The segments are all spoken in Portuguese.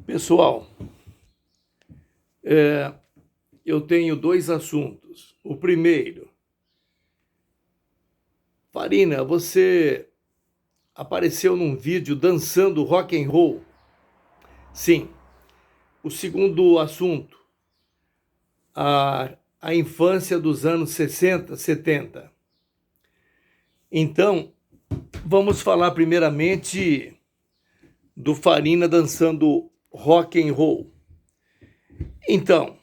Pessoal, eu tenho dois assuntos. O primeiro, Farina, você apareceu num vídeo dançando rock and roll? Sim. O segundo assunto, a infância dos anos 60, 70. Então, vamos falar primeiramente do Farina dançando rock and roll. Então,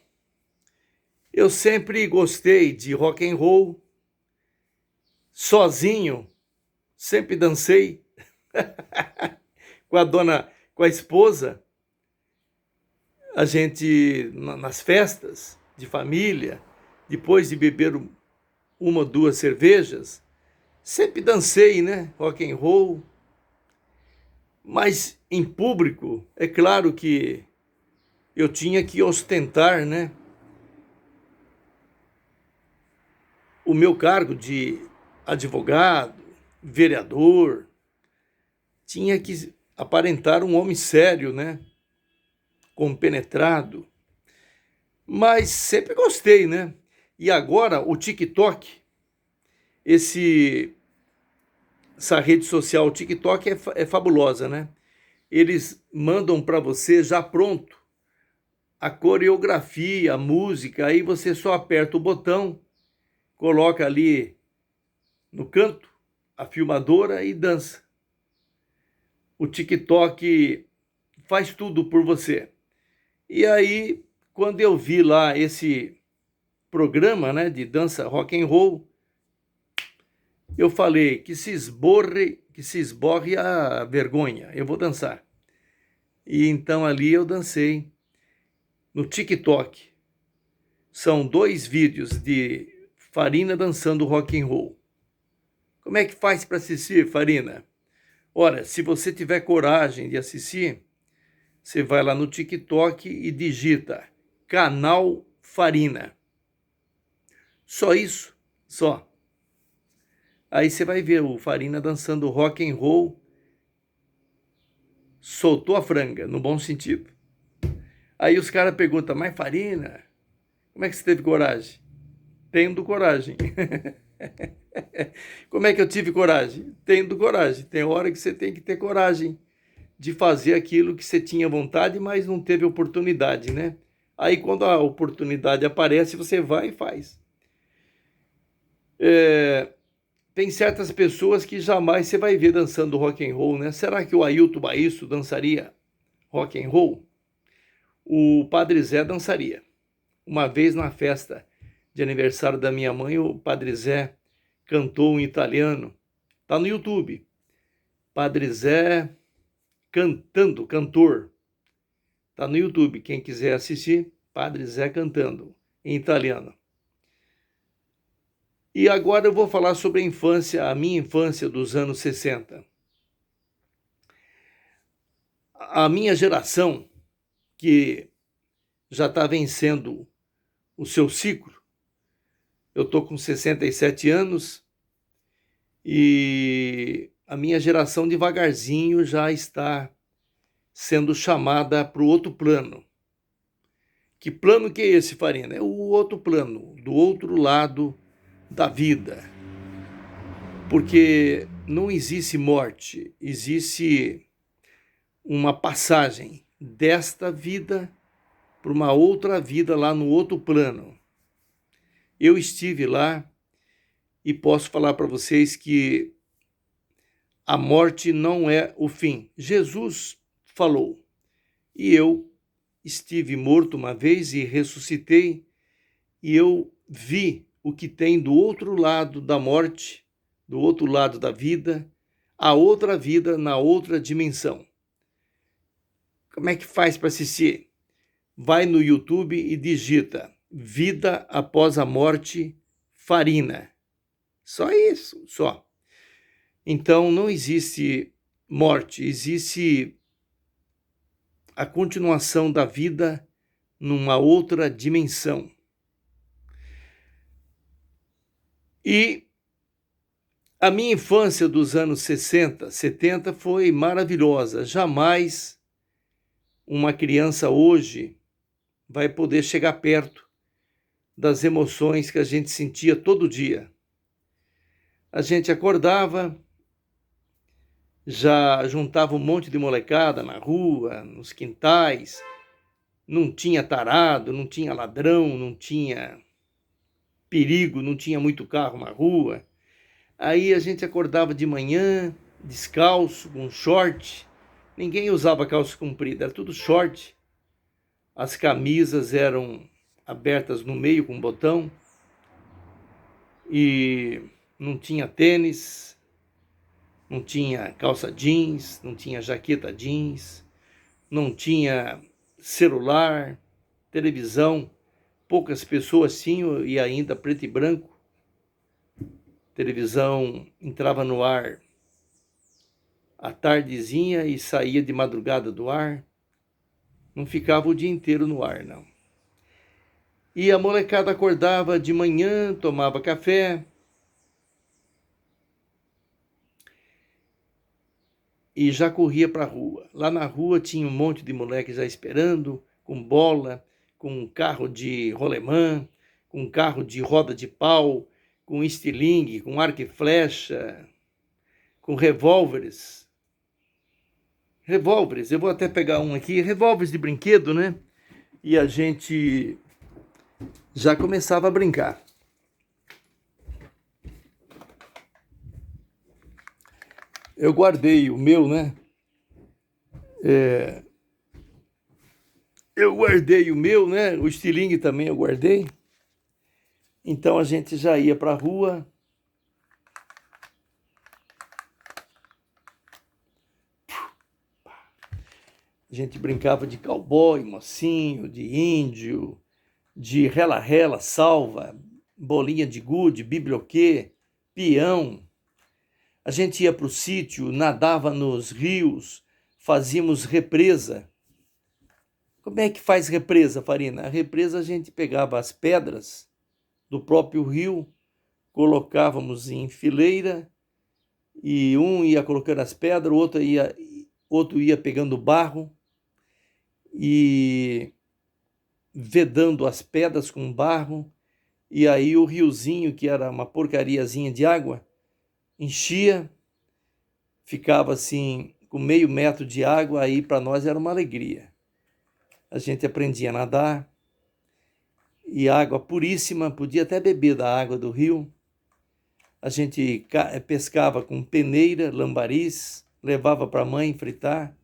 eu sempre gostei de rock and roll, sozinho, sempre dancei com a esposa, a gente nas festas de família, depois de beber uma ou duas cervejas, sempre dancei, né? Rock and roll, mas em público, é claro que eu tinha que ostentar, né? O meu cargo de advogado, vereador, tinha que aparentar um homem sério, né? Compenetrado, mas sempre gostei, né? E agora o TikTok, esse, essa rede social, o TikTok é fabulosa, né? Eles mandam para você já pronto a coreografia, a música, aí você só aperta o botão, coloca ali no canto a filmadora e dança. O TikTok faz tudo por você. E aí, quando eu vi lá esse programa, né, de dança rock and roll, eu falei que se esborre a vergonha, eu vou dançar. E então ali eu dancei no TikTok. São 2 vídeos de Farina dançando rock and roll. Como é que faz para assistir, Farina? Ora, se você tiver coragem de assistir, você vai lá no TikTok e digita canal Farina. Só isso, só. Aí você vai ver o Farina dançando rock and roll, soltou a franga, no bom sentido. Aí os caras perguntam, mas Farina, como é que você teve coragem? Tendo coragem. Como é que eu tive coragem? Tendo coragem. Tem hora que você tem que ter coragem de fazer aquilo que você tinha vontade, mas não teve oportunidade, né? Aí quando a oportunidade aparece, você vai e faz. Tem certas pessoas que jamais você vai ver dançando rock and roll, né? Será que o Ailton Baísso dançaria rock and roll? O Padre Zé dançaria. Uma vez na festa de aniversário da minha mãe, o Padre Zé cantou em italiano. Tá no YouTube. Padre Zé cantando, cantor. Tá no YouTube. Quem quiser assistir, Padre Zé cantando em italiano. E agora eu vou falar sobre a infância, a minha infância dos anos 60. A minha geração, que já está vencendo o seu ciclo, eu estou com 67 anos e a minha geração devagarzinho já está sendo chamada para o outro plano. Que plano que é esse, Farina? É o outro plano, do outro lado da vida. Porque não existe morte, existe uma passagem desta vida para uma outra vida lá no outro plano. Eu estive lá e posso falar para vocês que a morte não é o fim. Jesus falou, e eu estive morto uma vez e ressuscitei, e eu vi o que tem do outro lado da morte, do outro lado da vida, a outra vida na outra dimensão. Como é que faz para assistir? Vai no YouTube e digita Vida após a morte, Farina. Só isso, só. Então não existe morte, existe a continuação da vida numa outra dimensão. E a minha infância dos anos 60, 70 foi maravilhosa. Jamais uma criança hoje vai poder chegar perto das emoções que a gente sentia todo dia. A gente acordava, já juntava um monte de molecada na rua, nos quintais, não tinha tarado, não tinha ladrão, não tinha perigo, não tinha muito carro na rua. Aí a gente acordava de manhã, descalço, com short. Ninguém usava calça comprida, era tudo short. As camisas eram abertas no meio com botão. E não tinha tênis, não tinha calça jeans, não tinha jaqueta jeans, não tinha celular, televisão. Poucas pessoas tinham e ainda preto e branco. Televisão entrava no ar à tardezinha e saía de madrugada do ar. Não ficava o dia inteiro no ar, não. E a molecada acordava de manhã, tomava café e já corria para a rua. Lá na rua tinha um monte de moleque já esperando, com bola, com um carro de rolemã, com um carro de roda de pau, com estilingue, com arco e flecha, com revólveres. Revólveres, eu vou até pegar um aqui, revólveres de brinquedo, né? E a gente já começava a brincar. Eu guardei o meu, né? Eu guardei o meu, né? O estilingue também eu guardei. Então a gente já ia para a rua. A gente brincava de cowboy, mocinho, de índio, de rela-rela, salva, bolinha de gude, biblioquê, peão. A gente ia para o sítio, nadava nos rios, fazíamos represa. Como é que faz represa, Farina? A represa a gente pegava as pedras do próprio rio, colocávamos em fileira e um ia colocando as pedras, outro ia pegando barro e vedando as pedras com barro, e aí o riozinho, que era uma porcariazinha de água, enchia, ficava assim com meio metro de água, aí para nós era uma alegria. A gente aprendia a nadar, e água puríssima, podia até beber da água do rio. A gente pescava com peneira, lambaris, levava para a mãe fritar,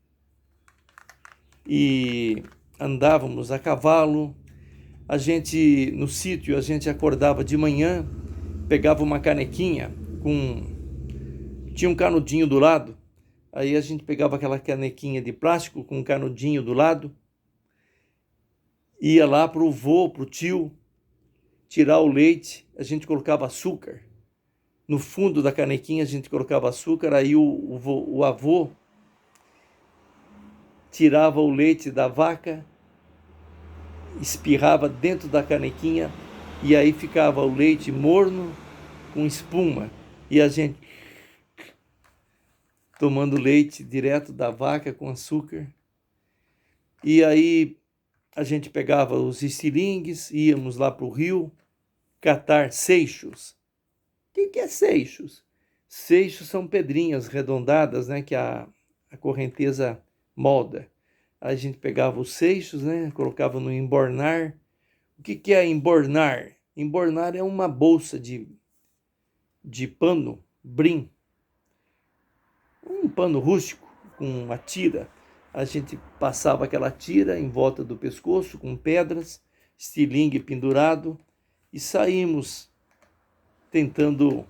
e andávamos a cavalo. A gente, no sítio, a gente acordava de manhã, pegava uma canequinha, tinha um canudinho do lado, aí a gente pegava aquela canequinha de plástico com um canudinho do lado, ia lá para o vô, para o tio, tirar o leite, a gente colocava açúcar. No fundo da canequinha a gente colocava açúcar, aí o avô tirava o leite da vaca, espirrava dentro da canequinha e aí ficava o leite morno com espuma e a gente tomando leite direto da vaca com açúcar. E aí a gente pegava os estilingues, íamos lá para o rio catar seixos. O que é seixos? Seixos são pedrinhas arredondadas, né, que a correnteza molda. Aí a gente pegava os seixos, né, colocava no embornar. O que é embornar? Embornar é uma bolsa de pano, brim, um pano rústico com uma tira. A gente passava aquela tira em volta do pescoço com pedras, estilingue pendurado e saímos tentando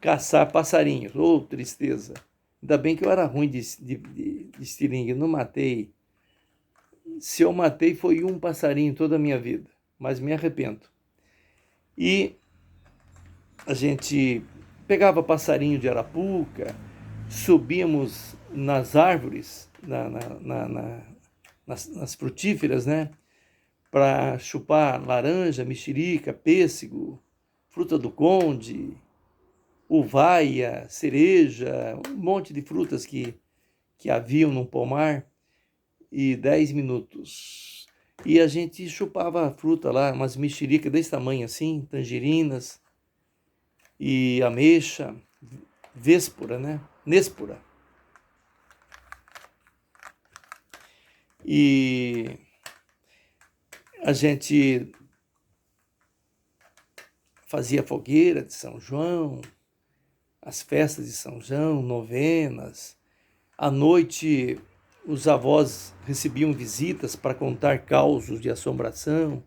caçar passarinhos. Oh, tristeza! Ainda bem que eu era ruim de estilingue, não matei. Se eu matei foi um passarinho toda a minha vida, mas me arrependo. E a gente pegava passarinho de arapuca, subíamos nas árvores, nas frutíferas, né? Para chupar laranja, mexerica, pêssego, fruta do conde, uvaia, cereja, um monte de frutas que haviam no pomar. e 10 minutos. E a gente chupava a fruta lá, umas mexericas desse tamanho assim, tangerinas e ameixa, véspora, né? Nêspora. E a gente fazia fogueira de São João, as festas de São João, novenas. À noite, os avós recebiam visitas para contar causos de assombração.